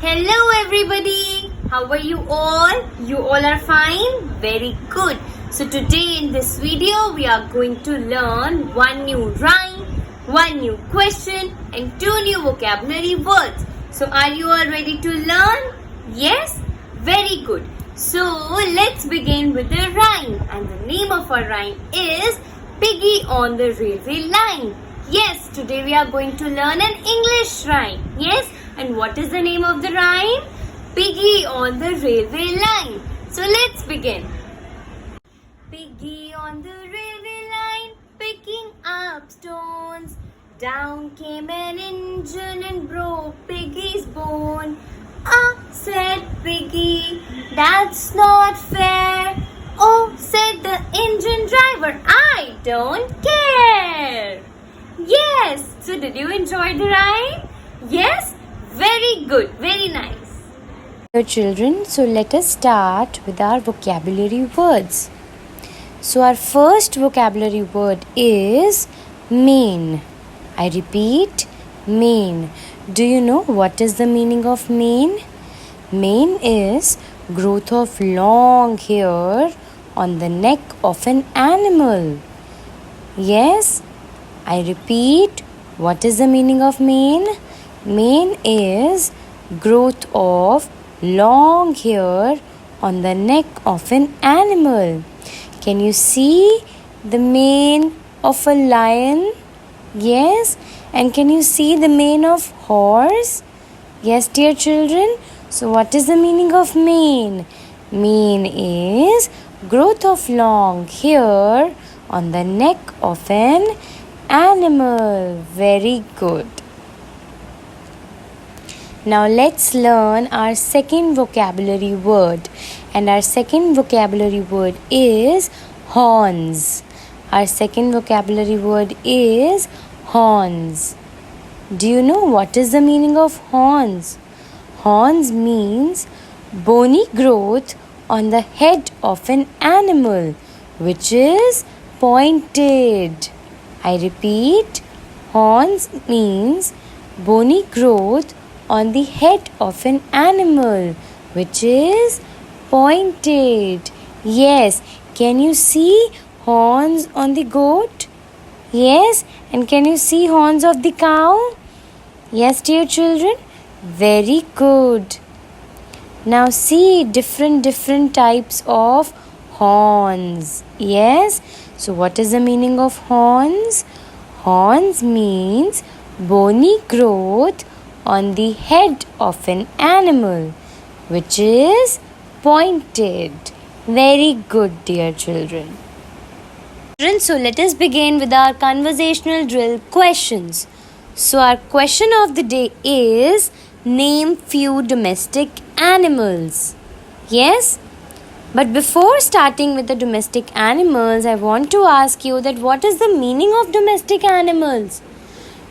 Hello everybody. How are you all? You all are fine? Very good. So today in this video we are going to learn one new rhyme, one new question and two new vocabulary words. So are you all ready to learn? Yes? Very good. So let's begin with the rhyme, and the name of our rhyme is Piggy on the Railway Line. Yes, today we are going to learn an English rhyme. Yes? And what is the name of the rhyme? Piggy on the Railway Line. So let's begin. Piggy on the railway line, picking up stones. Down came an engine and broke Piggy's bone. Ah, said Piggy, that's not fair. Oh, said the engine driver, I don't care. Yes, so did you enjoy the rhyme? Yes? Very good, very nice. Dear children, so let us start with our vocabulary words. So our first vocabulary word is mane. I repeat, mane. Do you know what is the meaning of mane? Mane is growth of long hair on the neck of an animal. Yes, I repeat, what is the meaning of mane? Mane is growth of long hair on the neck of an animal. Can you see the mane of a lion? Yes. And can you see the mane of horse? Yes, dear children. So what is the meaning of mane? Mane is growth of long hair on the neck of an animal. Very good. Now let's learn our second vocabulary word, and our second vocabulary word is horns. Our second vocabulary word is horns. Do you know what is the meaning of horns? Horns means bony growth on the head of an animal, which is pointed. I repeat, horns means bony growth on the head of an animal, which is pointed. Yes, can you see horns on the goat? Yes, and can you see horns of the cow? Yes, dear children, very good. Now see different types of horns. Yes, so what is the meaning of horns? Horns means bony growth on the head of an animal, which is pointed. Very good, dear children. So let us begin with our conversational drill questions. So our question of the day is, name few domestic animals. Yes? But before starting with the domestic animals, I want to ask you that what is the meaning of domestic animals?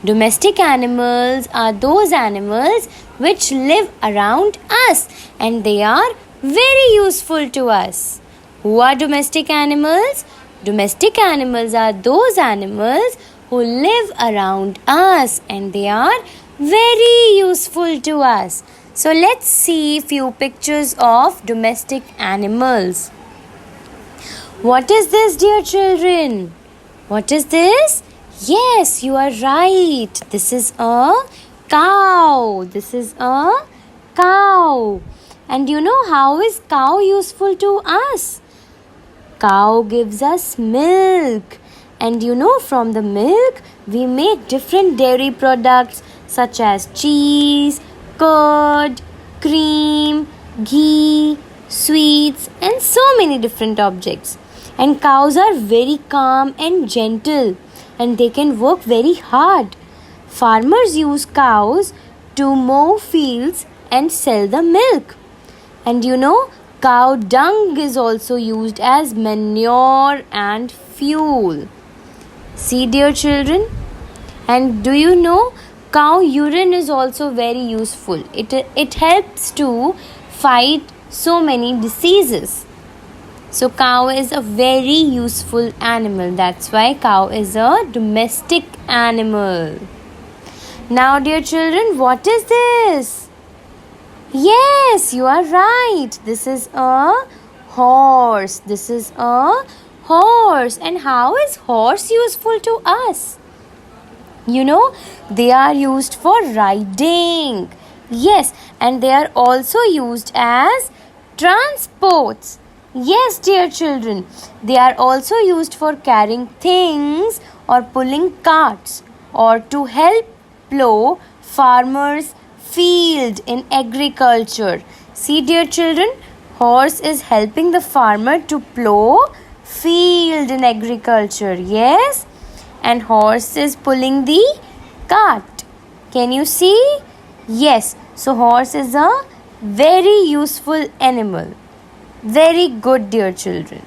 Domestic animals are those animals which live around us and they are very useful to us. Who are domestic animals? Domestic animals are those animals who live around us and they are very useful to us. So let's see few pictures of domestic animals. What is this, dear children? What is this? Yes, you are right. This is a cow. This is a cow. And you know how is cow useful to us? Cow gives us milk. And you know from the milk we make different dairy products such as cheese, curd, cream, ghee, sweets and so many different objects. And cows are very calm and gentle, and they can work very hard. Farmers use cows to mow fields and sell the milk. And you know, cow dung is also used as manure and fuel. See, dear children? And do you know, cow urine is also very useful. It helps to fight so many diseases. So cow is a very useful animal. That's why cow is a domestic animal. Now, dear children, what is this? Yes, you are right. This is a horse. This is a horse. And how is horse useful to us? They are used for riding. Yes, and they are also used as transports. Yes, dear children, they are also used for carrying things or pulling carts or to help plow farmers' field in agriculture. See, dear children, horse is helping the farmer to plow field in agriculture. Yes, and horse is pulling the cart. Can you see? Yes, so horse is a very useful animal. Very good, dear children.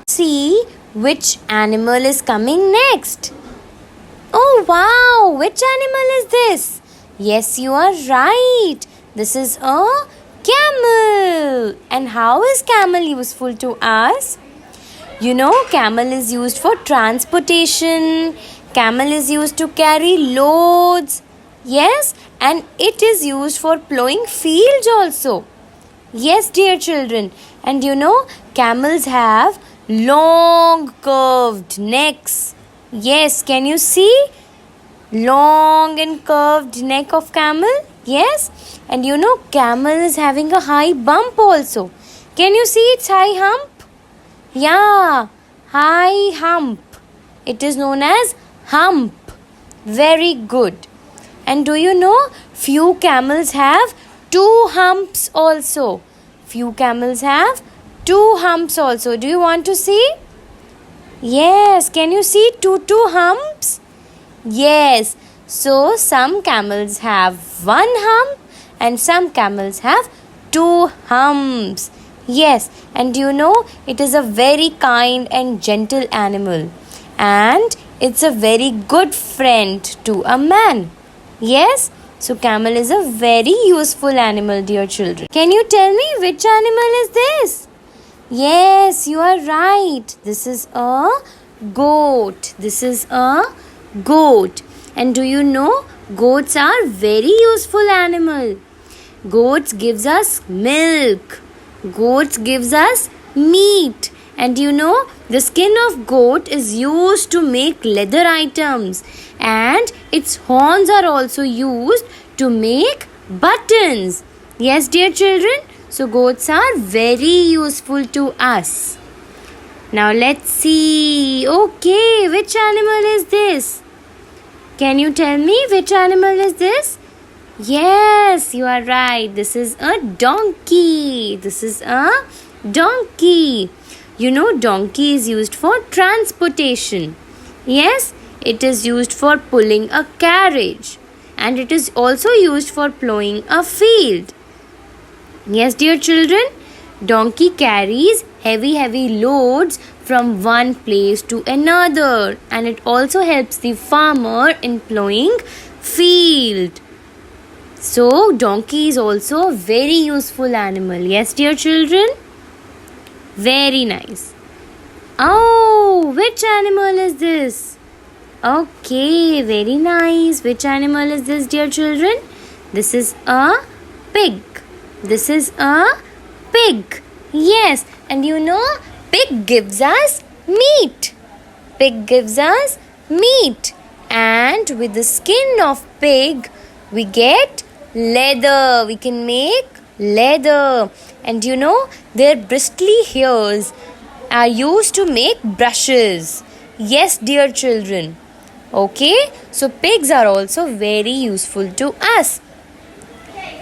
See which animal is coming next. Oh wow, which animal is this? Yes, you are right. This is a camel. And how is camel useful to us? Camel is used for transportation. Camel is used to carry loads. Yes, and it is used for plowing fields also. Yes, dear children. And camels have long curved necks. Yes, can you see? Long and curved neck of camel. Yes, and camel is having a high bump also. Can you see its high hump? Yeah, high hump. It is known as hump. Very good. And do you know few camels have two humps also? Few camels have two humps also. Do you want to see? Yes, can you see two humps? Yes. So some camels have one hump and some camels have two humps. Yes, and it is a very kind and gentle animal, and it's a very good friend to a man. Yes, so camel is a very useful animal, dear children. Can you tell me which animal is this? Yes, you are right. This is a goat. This is a goat. And do you know goats are very useful animal. Goats gives us milk. Goats gives us meat. And the skin of goat is used to make leather items, and its horns are also used to make buttons. Yes, dear children, so goats are very useful to us. Now let's see. Okay, which animal is this? Can you tell me which animal is this? Yes, you are right. This is a donkey. This is a donkey. Donkey is used for transportation. Yes, it is used for pulling a carriage, and it is also used for plowing a field. Yes, dear children, donkey carries heavy loads from one place to another, and it also helps the farmer in plowing field. So, donkey is also a very useful animal. Yes, dear children? Very nice. Oh, which animal is this? Okay, very nice. Which animal is this, dear children? This is a pig. This is a pig. Yes, and pig gives us meat. Pig gives us meat. And with the skin of pig, we get leather. We can make leather. And their bristly hairs are used to make brushes. Yes, dear children. Okay, so pigs are also very useful to us.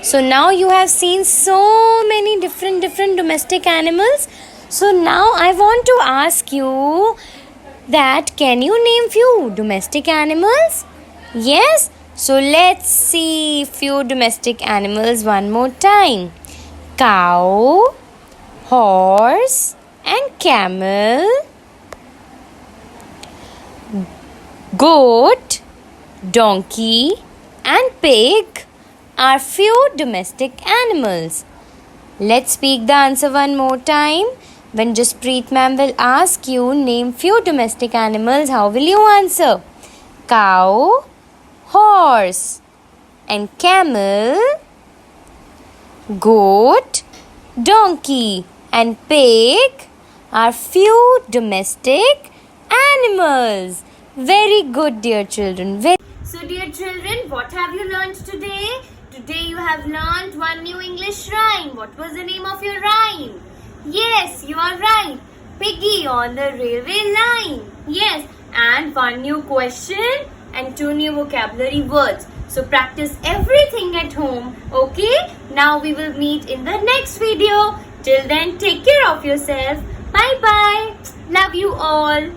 So now you have seen so many different domestic animals. So now I want to ask you that can you name few domestic animals? Yes, so let's see few domestic animals one more time. Cow, horse and camel, goat, donkey and pig are few domestic animals. Let's speak the answer one more time. When Jaspreet ma'am will ask you name few domestic animals, how will you answer? Cow, horse and camel, goat, donkey, and pig are few domestic animals. Very good, dear children. So, dear children, what have you learned today? Today you have learned one new English rhyme. What was the name of your rhyme? Yes, you are right. Piggy on the railway line. Yes, and one new question and two new vocabulary words. So practice everything at home. Okay? Now we will meet in the next video. Till then, take care of yourself. Bye bye. Love you all.